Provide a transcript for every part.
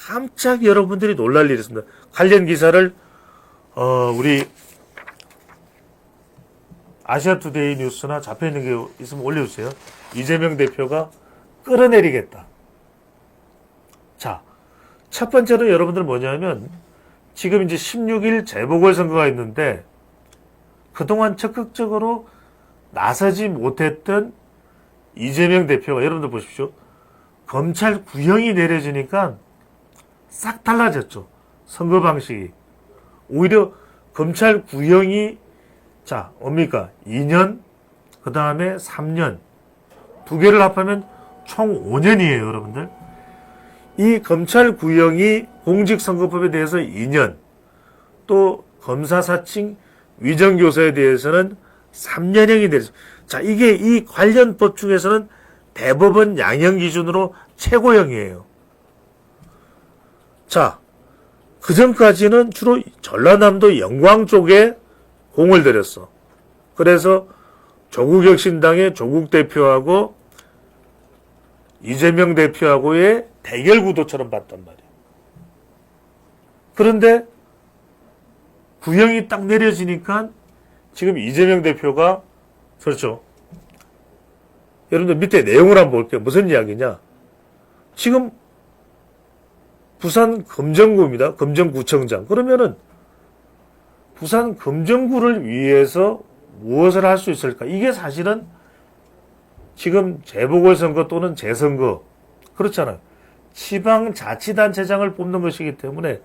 깜짝 여러분들이 놀랄 일이 있습니다. 관련 기사를 우리 아시아투데이 뉴스나 잡혀있는 게 있으면 올려주세요. 이재명 대표가 끌어내리겠다. 자, 첫 번째는 여러분들 뭐냐면 지금 이제 16일 재보궐선거가 있는데 그동안 적극적으로 나서지 못했던 이재명 대표가 여러분들 보십시오. 검찰 구형이 내려지니까 싹 달라졌죠. 선거 방식이. 오히려 검찰 구형이 자, 뭡니까? 2년, 그 다음에 3년. 두 개를 합하면 총 5년이에요, 여러분들. 이 검찰 구형이 공직선거법에 대해서 2년, 또 검사 사칭 위정교사에 대해서는 3년형이 되죠. 자, 이게 이 관련 법 중에서는 대법원 양형 기준으로 최고형이에요. 자, 그전까지는 주로 전라남도 영광 쪽에 공을 들였어. 그래서 조국혁신당의 조국 대표하고 이재명 대표하고의 대결 구도처럼 봤단 말이에요. 그런데 구형이 딱 내려지니까 지금 이재명 대표가 그렇죠. 여러분들 밑에 내용을 한번 볼게요. 무슨 이야기냐. 지금 부산 금정구입니다. 금정구청장. 그러면은 부산 금정구를 위해서 무엇을 할 수 있을까? 이게 사실은 지금 재보궐선거 또는 재선거 그렇잖아요. 지방자치단체장을 뽑는 것이기 때문에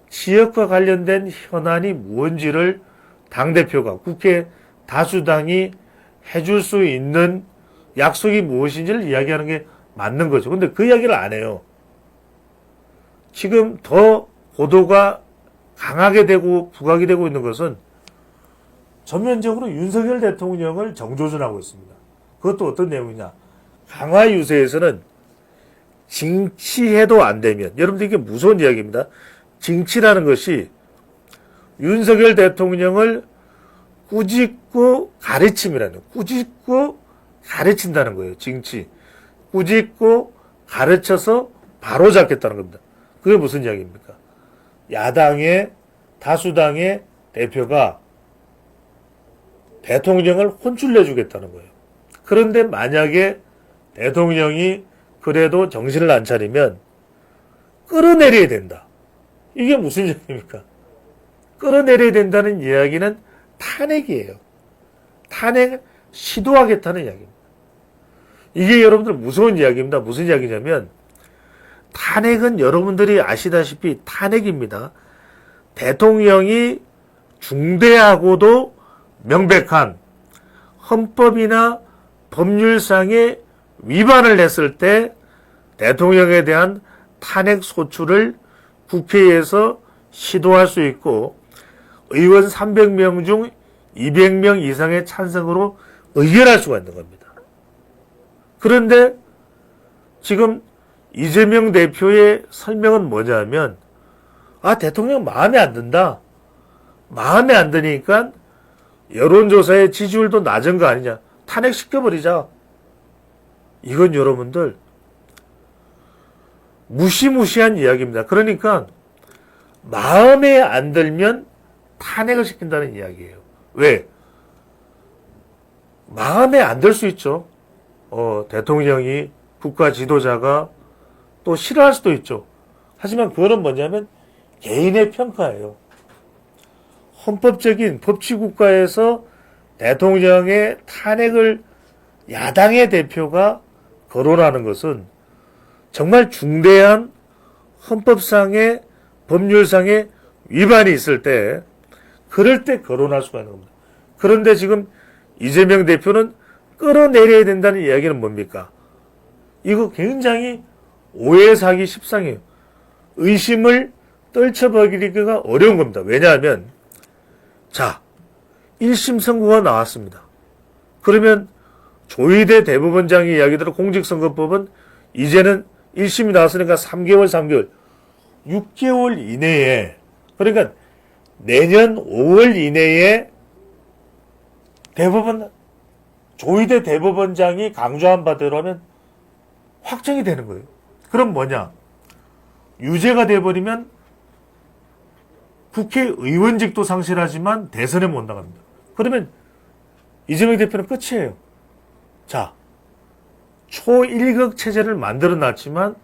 지역과 관련된 현안이 무엇인지를 당대표가 국회 다수당이 해줄 수 있는 약속이 무엇인지를 이야기하는 게 맞는 거죠. 근데 그 이야기를 안 해요. 지금 더 고도가 강하게 되고 부각이 되고 있는 것은 전면적으로 윤석열 대통령을 정조준하고 있습니다. 그것도 어떤 내용이냐. 강화 유세에서는 징치해도 안 되면 여러분들 이게 무서운 이야기입니다. 징치라는 것이 윤석열 대통령을 꾸짖고 가르침이라는 거예요. 꾸짖고 가르친다는 거예요. 징치. 꾸짖고 가르쳐서 바로잡겠다는 겁니다. 그게 무슨 이야기입니까? 야당의 다수당의 대표가 대통령을 혼쭐내주겠다는 거예요. 그런데 만약에 대통령이 그래도 정신을 안 차리면 끌어내려야 된다. 이게 무슨 이야기입니까? 끌어내려야 된다는 이야기는 탄핵이에요. 탄핵 시도하겠다는 이야기입니다. 이게 여러분들 무서운 이야기입니다. 무슨 이야기냐면 탄핵은 여러분들이 아시다시피 탄핵입니다. 대통령이 중대하고도 명백한 헌법이나 법률상의 위반을 했을 때 대통령에 대한 탄핵 소추를 국회에서 시도할 수 있고 의원 300명 중 200명 이상의 찬성으로 의결할 수가 있는 겁니다. 그런데 지금 이재명 대표의 설명은 뭐냐면 대통령 마음에 안 든다. 마음에 안 드니까 여론조사의 지지율도 낮은 거 아니냐. 탄핵시켜버리자. 이건 여러분들 무시무시한 이야기입니다. 그러니까 마음에 안 들면 탄핵을 시킨다는 이야기예요. 왜? 마음에 안 들 수 있죠. 대통령이 국가 지도자가 또 싫어할 수도 있죠. 하지만 그거는 뭐냐면 개인의 평가예요. 헌법적인 법치국가에서 대통령의 탄핵을 야당의 대표가 거론하는 것은 정말 중대한 헌법상의 법률상의 위반이 있을 때 그럴 때 거론할 수가 있는 겁니다. 그런데 지금 이재명 대표는 끌어내려야 된다는 이야기는 뭡니까? 이거 굉장히 오해사기 십상이에요. 의심을 떨쳐버리기가 어려운 겁니다. 왜냐하면 자 1심 선고가 나왔습니다. 그러면 조희대 대법원장의 이야기대로 공직선거법은 이제는 1심이 나왔으니까 3개월 6개월 이내에 그러니까 내년 5월 이내에 대법원 조희대 대법원장이 강조한 바대로 하면 확정이 되는 거예요. 그럼 뭐냐? 유죄가 돼버리면 국회의원직도 상실하지만 대선에 못 나갑니다. 그러면 이재명 대표는 끝이에요. 자, 초1급 체제를 만들어 놨지만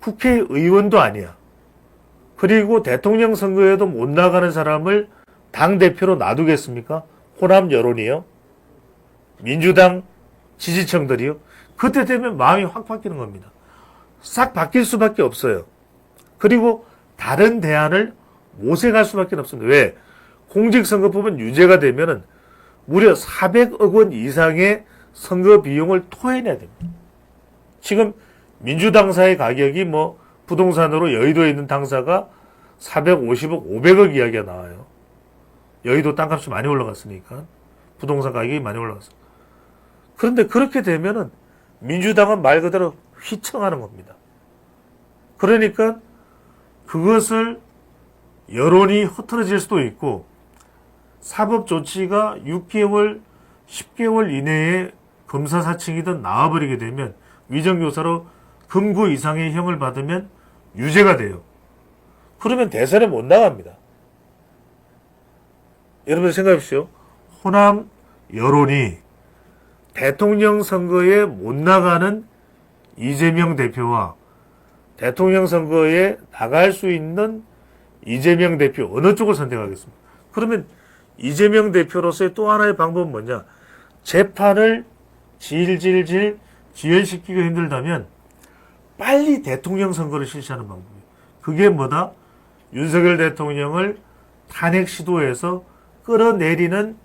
국회의원도 아니야. 그리고 대통령 선거에도 못 나가는 사람을 당대표로 놔두겠습니까? 호남 여론이요. 민주당 지지층들이요. 그때 되면 마음이 확 바뀌는 겁니다. 싹 바뀔 수밖에 없어요. 그리고 다른 대안을 모색할 수밖에 없습니다. 왜? 공직선거법은 유죄가 되면은 무려 400억 원 이상의 선거 비용을 토해내야 됩니다. 지금 민주당사의 가격이 뭐 부동산으로 여의도에 있는 당사가 450억, 500억 이야기가 나와요. 여의도 땅값이 많이 올라갔으니까. 부동산 가격이 많이 올라갔어. 그런데 그렇게 되면은 민주당은 말 그대로 휘청하는 겁니다. 그러니까 그것을 여론이 흐트러질 수도 있고 사법 조치가 6개월, 10개월 이내에 검사 사칭이든 나와버리게 되면 위정교사로 금고 이상의 형을 받으면 유죄가 돼요. 그러면 대선에 못 나갑니다. 여러분 생각해보십시오. 호남 여론이 대통령 선거에 못 나가는 이재명 대표와 대통령 선거에 나갈 수 있는 이재명 대표 어느 쪽을 선택하겠습니까? 그러면 이재명 대표로서의 또 하나의 방법은 뭐냐? 재판을 질질질 지연시키기가 힘들다면 빨리 대통령 선거를 실시하는 방법이에요. 그게 뭐다? 윤석열 대통령을 탄핵 시도에서 끌어내리는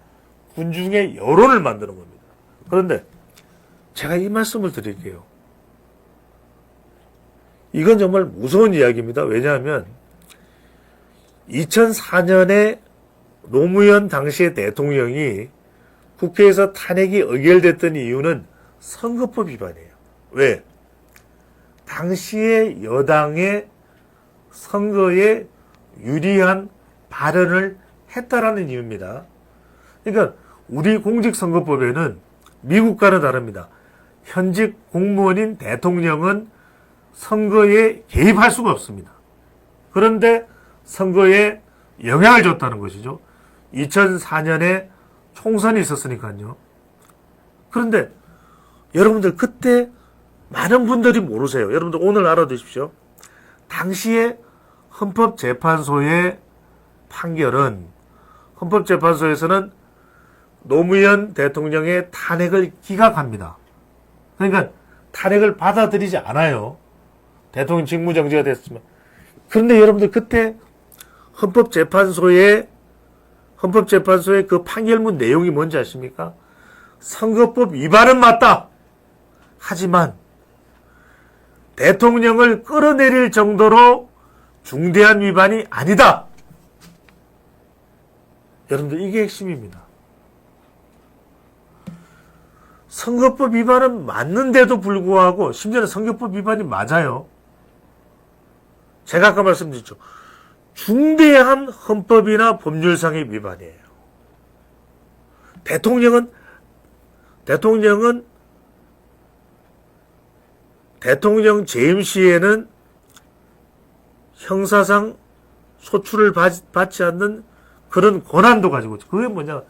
군중의 여론을 만드는 겁니다. 그런데 제가 이 말씀을 드릴게요. 이건 정말 무서운 이야기입니다. 왜냐하면 2004년에 노무현 당시의 대통령이 국회에서 탄핵이 의결됐던 이유는 선거법 위반이에요. 왜? 당시의 여당의 선거에 유리한 발언을 했다라는 이유입니다. 그러니까 우리 공직선거법에는 미국과는 다릅니다. 현직 공무원인 대통령은 선거에 개입할 수가 없습니다. 그런데 선거에 영향을 줬다는 것이죠. 2004년에 총선이 있었으니까요. 그런데 여러분들 그때 많은 분들이 모르세요. 여러분들 오늘 알아두십시오. 당시에 헌법재판소의 판결은 헌법재판소에서는 노무현 대통령의 탄핵을 기각합니다. 그러니까 탄핵을 받아들이지 않아요. 대통령 직무정지가 됐지만. 그런데 여러분들 그때 헌법재판소의 그 판결문 내용이 뭔지 아십니까? 선거법 위반은 맞다. 하지만 대통령을 끌어내릴 정도로 중대한 위반이 아니다. 여러분들 이게 핵심입니다. 선거법 위반은 맞는데도 불구하고 심지어는 선거법 위반이 맞아요. 제가 아까 말씀드렸죠. 중대한 헌법이나 법률상의 위반이에요. 대통령 재임 시에는 형사상 소출을 받지 않는 그런 권한도 가지고 있죠. 그게 뭐냐?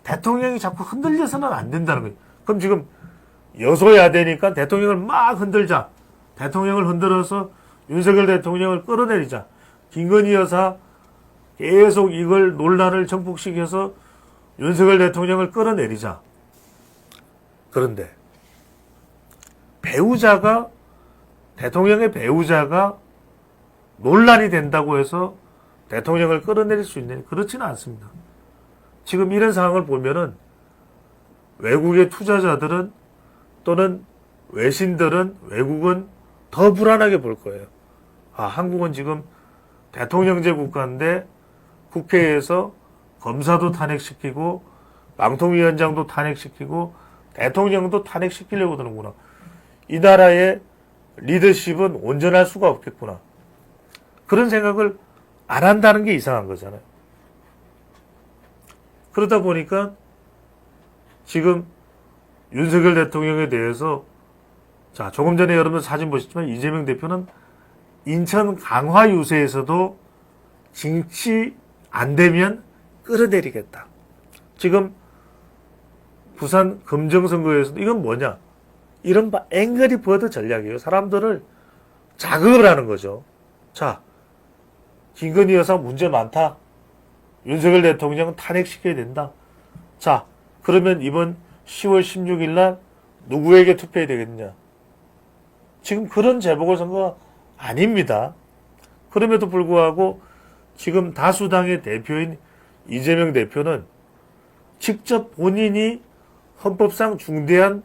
대통령이 자꾸 흔들려서는 안 된다는 거예요. 그럼 지금 여소야대니까 대통령을 막 흔들자. 대통령을 흔들어서 윤석열 대통령을 끌어내리자. 김건희 여사 계속 이걸 논란을 정폭시켜서 윤석열 대통령을 끌어내리자. 그런데 대통령의 배우자가 논란이 된다고 해서 대통령을 끌어내릴 수 있느냐? 그렇지는 않습니다. 지금 이런 상황을 보면은 외국의 투자자들은 또는 외신들은 외국은 더 불안하게 볼 거예요. 한국은 지금 대통령제 국가인데 국회에서 검사도 탄핵시키고 방통위원장도 탄핵시키고 대통령도 탄핵시키려고 드는구나. 이 나라의 리더십은 온전할 수가 없겠구나. 그런 생각을 안 한다는 게 이상한 거잖아요. 그러다 보니까 지금 윤석열 대통령에 대해서 자, 조금 전에 여러분 사진 보셨지만 이재명 대표는 인천 강화 유세에서도 징치 안 되면 끌어내리겠다. 지금 부산 금정선거에서도 이건 뭐냐? 이른바 앵그리 버드 전략이에요. 사람들을 자극을 하는 거죠. 자, 김건희 여사 문제 많다. 윤석열 대통령 탄핵시켜야 된다. 자, 그러면 이번 10월 16일 날 누구에게 투표해야 되겠냐? 지금 그런 재보궐선거가 아닙니다. 그럼에도 불구하고 지금 다수당의 대표인 이재명 대표는 직접 본인이 헌법상 중대한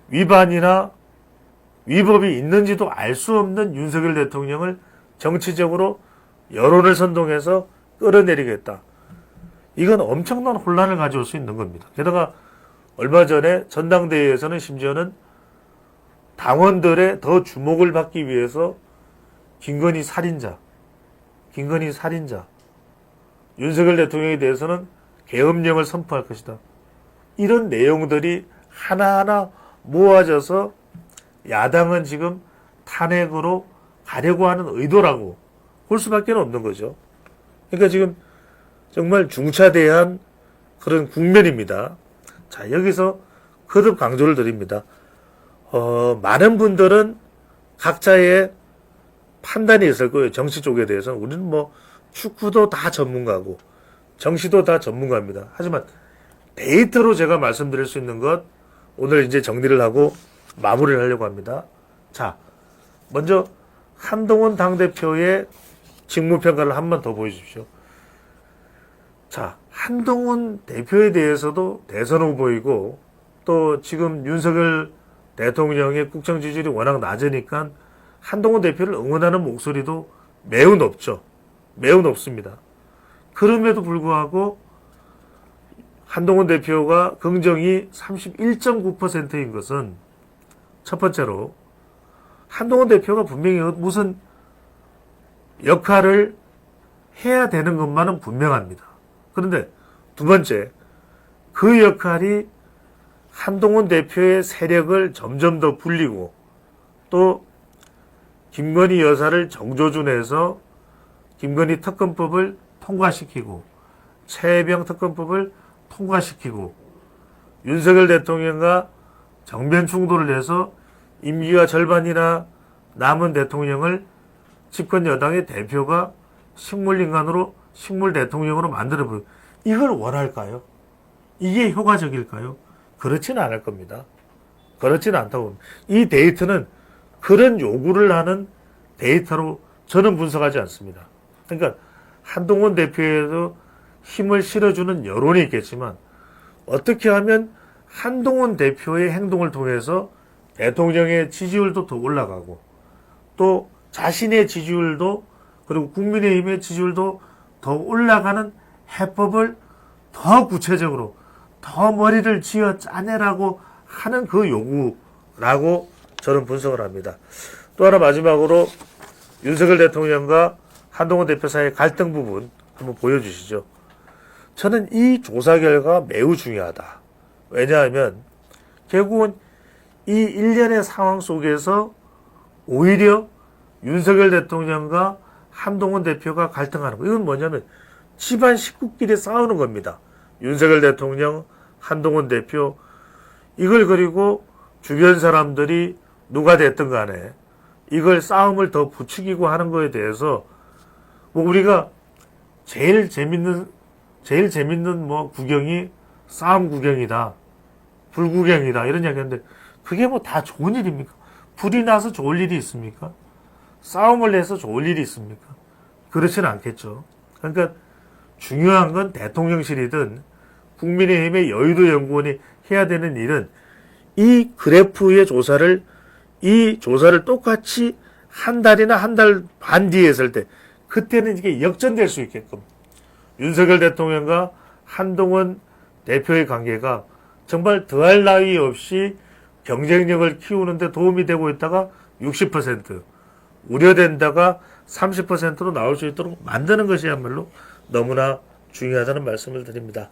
위반이나 위법이 있는지도 알 수 없는 윤석열 대통령을 정치적으로 여론을 선동해서 끌어내리겠다. 이건 엄청난 혼란을 가져올 수 있는 겁니다. 게다가 얼마 전에 전당대회에서는 심지어는 당원들의 더 주목을 받기 위해서 김건희 살인자, 윤석열 대통령에 대해서는 계엄령을 선포할 것이다. 이런 내용들이 하나하나 모아져서 야당은 지금 탄핵으로 가려고 하는 의도라고 볼 수밖에 없는 거죠. 그러니까 지금 정말 중차대한 그런 국면입니다. 자, 여기서 거듭 강조를 드립니다. 많은 분들은 각자의 판단이 있을 거예요. 정치 쪽에 대해서는. 우리는 뭐 축구도 다 전문가고 정치도 다 전문가입니다. 하지만 데이터로 제가 말씀드릴 수 있는 것 오늘 이제 정리를 하고 마무리를 하려고 합니다. 자, 먼저 한동훈 당대표의 직무평가를 한 번 더 보여주십시오. 자, 한동훈 대표에 대해서도 대선 후보이고 또 지금 윤석열 대통령의 국정 지지율이 워낙 낮으니까 한동훈 대표를 응원하는 목소리도 매우 높죠. 매우 높습니다. 그럼에도 불구하고 한동훈 대표가 긍정이 31.9%인 것은 첫 번째로 한동훈 대표가 분명히 무슨 역할을 해야 되는 것만은 분명합니다. 그런데 두 번째, 그 역할이 한동훈 대표의 세력을 점점 더 불리고 또 김건희 여사를 정조준해서 김건희 특검법을 통과시키고 최혜병 특검법을 통과시키고 윤석열 대통령과 정면 충돌을 해서 임기가 절반이나 남은 대통령을 집권 여당의 대표가 식물인간으로 식물 대통령으로 만들어버리고 이걸 원할까요? 이게 효과적일까요? 그렇지는 않을 겁니다. 그렇지는 않다고 봅니다. 이 데이터는 그런 요구를 하는 데이터로 저는 분석하지 않습니다. 그러니까 한동훈 대표에도 힘을 실어주는 여론이 있겠지만 어떻게 하면 한동훈 대표의 행동을 통해서 대통령의 지지율도 더 올라가고 또 자신의 지지율도 그리고 국민의힘의 지지율도 더 올라가는 해법을 더 구체적으로 더 머리를 쥐어 짜내라고 하는 그 요구라고 저는 분석을 합니다. 또 하나 마지막으로 윤석열 대통령과 한동훈 대표 사이의 갈등 부분 한번 보여주시죠. 저는 이 조사 결과가 매우 중요하다. 왜냐하면 결국은 이 일련의 상황 속에서 오히려 윤석열 대통령과 한동훈 대표가 갈등하는 거. 이건 뭐냐면 집안 식구끼리 싸우는 겁니다. 윤석열 대통령, 한동훈 대표. 이걸 그리고 주변 사람들이 누가 됐든 간에 이걸 싸움을 더 부추기고 하는 거에 대해서 뭐 우리가 제일 재밌는 뭐 구경이 싸움 구경이다. 불구경이다. 이런 이야기 하는데 그게 뭐 다 좋은 일입니까? 불이 나서 좋을 일이 있습니까? 싸움을 내서 좋을 일이 있습니까? 그렇지는 않겠죠. 그러니까 중요한 건 대통령실이든 국민의힘의 여의도 연구원이 해야 되는 일은 이 그래프의 조사를 똑같이 한 달이나 한 달 반 뒤에 했을 때 그때는 이게 역전될 수 있게끔 윤석열 대통령과 한동훈 대표의 관계가 정말 더할 나위 없이 경쟁력을 키우는데 도움이 되고 있다가 60%, 우려된다가 30%로 나올 수 있도록 만드는 것이야말로 너무나 중요하다는 말씀을 드립니다.